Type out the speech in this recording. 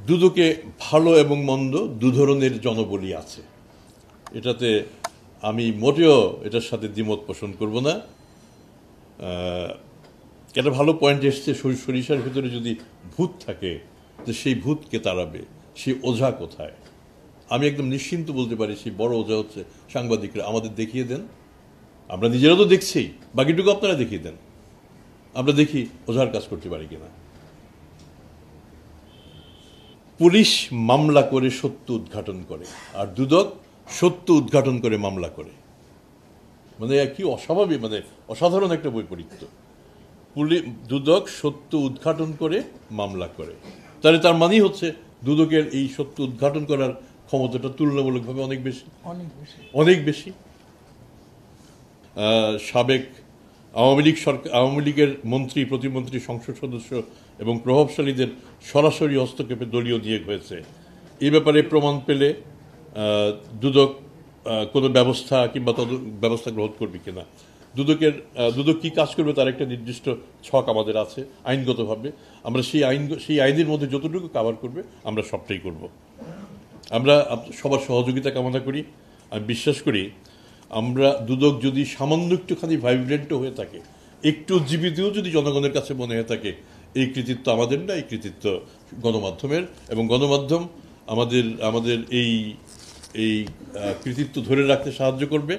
দুদকে ভালো এবং মন্দ দু ধরনের জনবলি আছে, এটাতে আমি মোটেও এটার সাথে দ্বিমত পোষণ করব না। একটা ভালো পয়েন্ট এসছে, সরিষার ভিতরে যদি ভূত থাকে তো সেই ভূতকে তাড়াবে, সেই ওঝা কোথায়? আমি একদম নিশ্চিন্ত বলতে পারি সেই বড় ওঝা হচ্ছে সাংবাদিকরা। আমাদের দেখিয়ে দেন, আমরা নিজেরা তো দেখছি, বাকিটুকু আপনারা দেখিয়ে দেন, আমরা দেখি ওঝার কাজ করতে পারি কিনা। পুলিশ মামলা করে সত্য উদ্ঘাটন করে, আর দুদক সত্য উদ্ঘাটন করে মামলা করে। মানে কি অস্বাভাবিক, মানে অসাধারণ একটা বৈপরীত্য। দুদক সত্য উদ্ঘাটন করে মামলা করে, তাহলে তার মানেই হচ্ছে দুদকের এই সত্য উদ্ঘাটন করার ক্ষমতাটা তুলনামূলকভাবে অনেক বেশি, অনেক বেশি। সাবেক আওয়ামী লীগের মন্ত্রী, প্রতিমন্ত্রী, সংসদ সদস্য এবং প্রভাবশালীদের সরাসরি হস্তক্ষেপে দলীয় নিয়োগ হয়েছে। এই ব্যাপারে প্রমাণ পেলে দুদক কোনো ব্যবস্থা কিংবা ব্যবস্থা গ্রহণ করবে কিনা, দুদক কি কাজ করবে তার একটা নির্দিষ্ট ছক আমাদের আছে আইনগতভাবে। আমরা সেই আইনের মধ্যে যতটুকু কাভার করবে আমরা সবটাই করব। আমরা সবার সহযোগিতা কামনা করি। আমি বিশ্বাস করি আমরা দুদক যদি সামান্য একটুখানি ভাইব্রেন্টও হয়ে থাকে, একটু জীবিতও যদি জনগণের কাছে মনে হয়ে থাকে, এই কৃতিত্ব আমাদের না, এই কৃতিত্ব গণমাধ্যমের, এবং গণমাধ্যম আমাদের এই কৃতিত্ব ধরে রাখতে সাহায্য করবে।